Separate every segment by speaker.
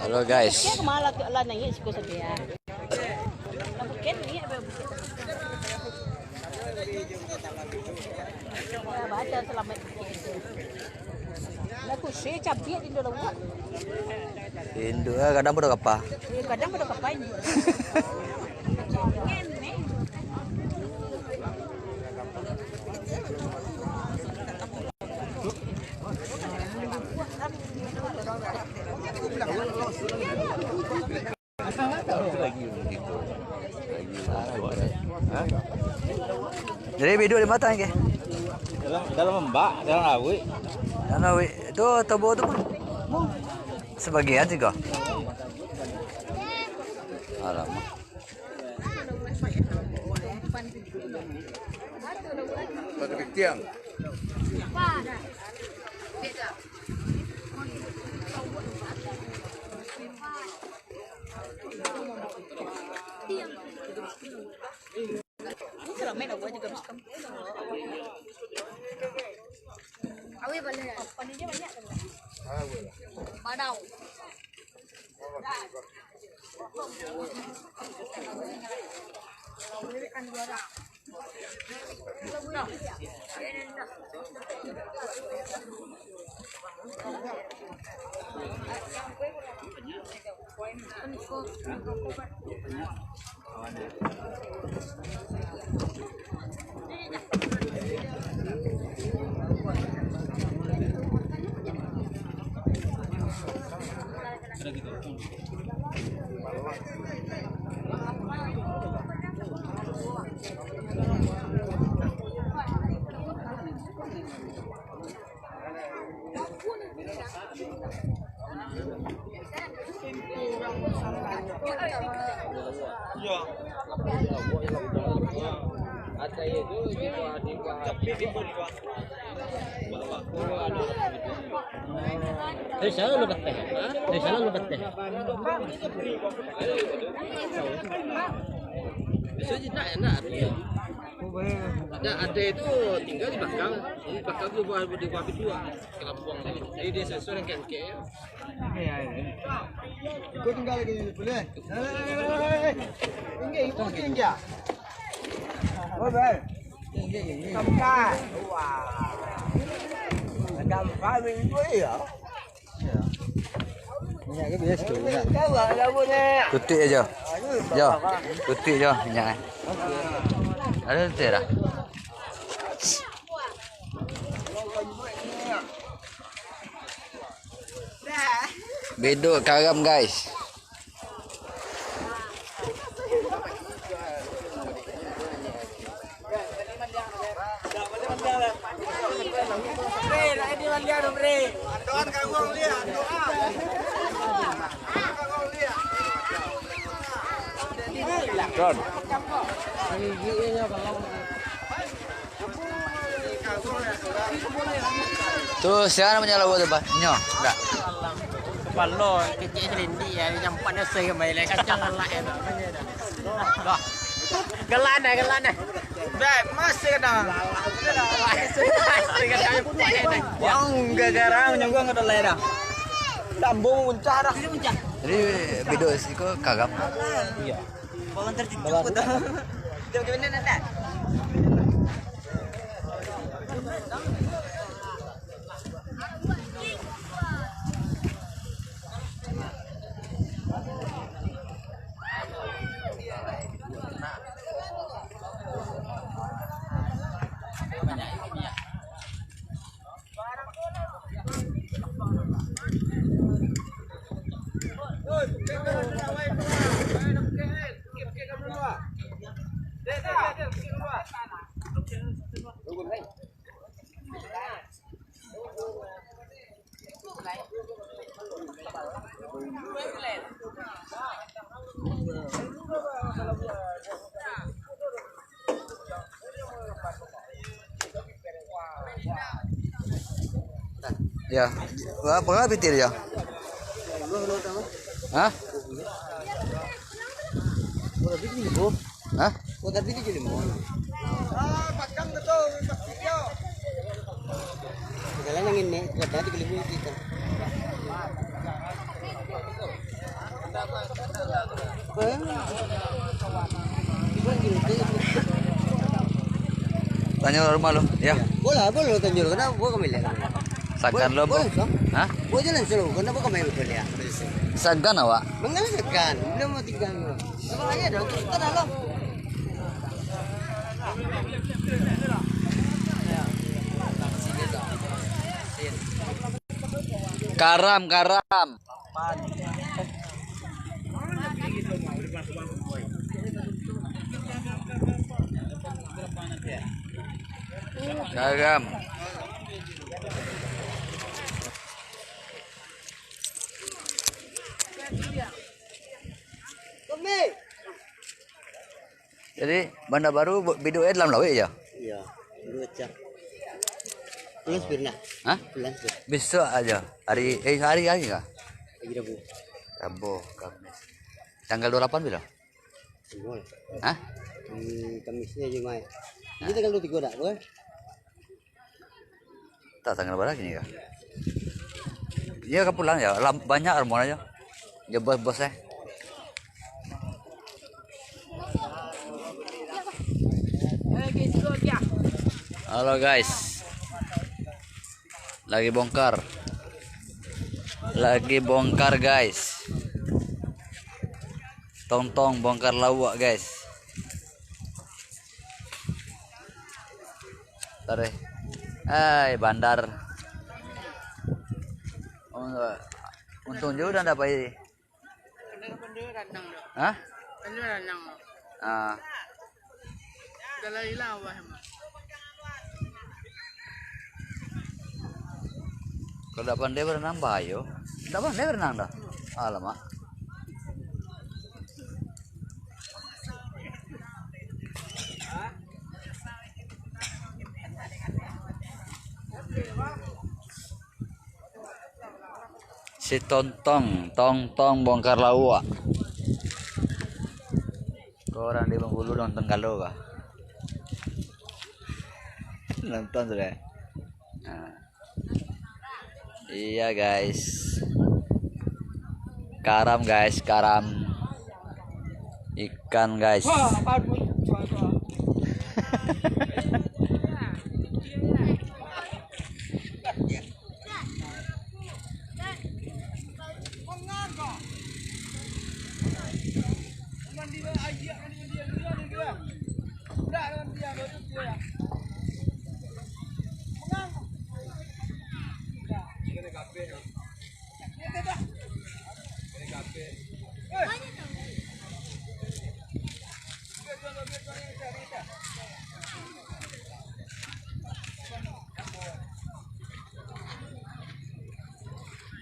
Speaker 1: Halo guys. Indo kadang pada apa?
Speaker 2: Kadang pada kapain.
Speaker 1: Jadi video di mata ke?
Speaker 3: Dalam mbak, dalam awi.
Speaker 1: Dalam awi itu tobo itu pun sebagian sih kok. Alamak.
Speaker 4: Pada tiang.
Speaker 2: Awi boleh. Paninya banyak kan? Padau. Kan juara.
Speaker 3: Ada itu di dari sana lu teh. Dari sana lu teh. Bisa enak. Ada itu tinggal di belakang. Di belakang itu di bawah dua. Ke Lampung. Jadi dia sesuai dengan KMK. Iya.
Speaker 4: Ikut tinggal lagi boleh. Tinggi. Oh, baik. Kamka. Wah. Kamka minggu ya.
Speaker 1: Minyak ke biasa tu. Tutik aja. Jo. Tutik je minyak. Ada tutik dah. Bedok karam guys. Ron. Tuh, siapa namanya lawa tu, Pak? Nyo, enggak.
Speaker 3: Ballo kecil selindi ya nyampaknya saya kembali kacang ngelak ya dah. Gelana. Dah masih kadang. Masih kadang punya ini. Yang gara-gara nyanggu enggak ada dah. Lambung muncah dah.
Speaker 1: Jadi video itu kagam.
Speaker 3: Iya.
Speaker 2: Bawang tercucuk betul. Dia gimana nanti?
Speaker 1: Ya, berapa pitir ya? Hah? Hah?
Speaker 3: Segala yang ini, berarti 3.000 kita.
Speaker 1: Tanya rumah lo, ya.
Speaker 2: Boleh tunjuk. Kenapa gua kembali?
Speaker 1: Sagan lo,
Speaker 2: Boleh, so.
Speaker 1: hah?
Speaker 2: Gua jalan selalu. Kenapa kembali kembali ya?
Speaker 1: Sagan awak.
Speaker 2: Mengalah segan. Belum mau tinggal. Apa aja dong? Kita dah lo.
Speaker 1: Karam. Karam. Jadi Banda Baru videonya dalam laut ya?
Speaker 2: Iya. Dua jam. Pulang sepirna.
Speaker 1: Hah?
Speaker 2: Pulang sepir.
Speaker 1: Besok aja. Hari kah?
Speaker 2: Lagi Rabu.
Speaker 1: Rabu, Kamis. Tanggal 28 bila?
Speaker 2: Semua.
Speaker 1: Hah?
Speaker 2: Kamisnya aja mai. Ini tanggal 23 dah, boleh?
Speaker 1: Tak tanggal berapa ini kah? Iya kan pulang ya. Banyak armor aja. Ya bos-bosnya. Halo guys. Lagi bongkar guys. Tong bongkar lawak guys. Tarik. Bandar. Oh, enggak. Untung juga udah dapat ini. Hah? Ah. Kalau dapat dia berenang bahaya. Dapat dia berenang dah. Alamak. Si tong bongkar lawak. Kau orang di Bengkulu nonton kalau kah? Nonton sudah. Nah. Iya guys. Karam guys, ikan guys.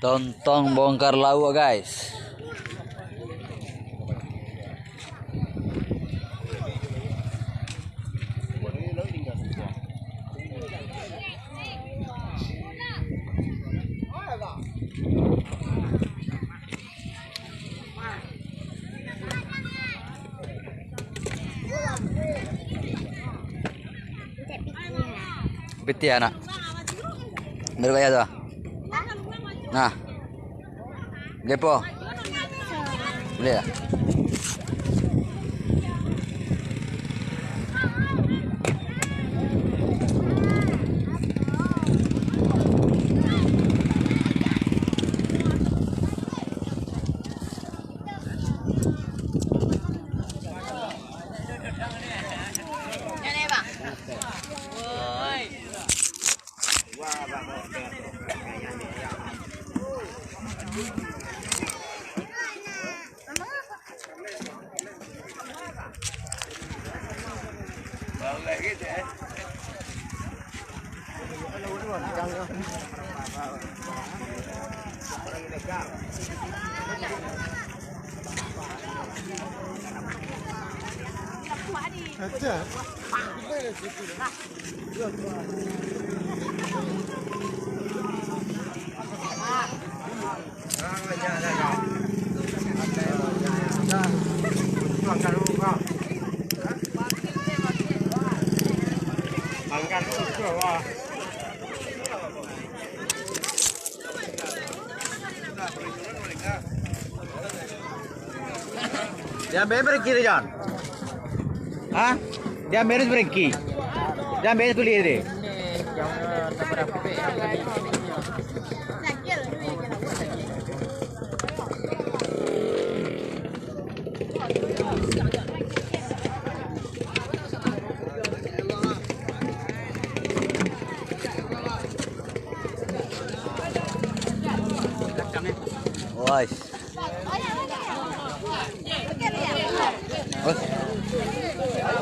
Speaker 1: Tontong bongkar lawak guys. Piti anak. Berapa tuh? Nah, depo, boleh tak? Jangan beres kiri John. Hah? Jangan beres bereki. Jangan beres kulit deh.
Speaker 3: Jangan berapa
Speaker 1: Wais. Oh.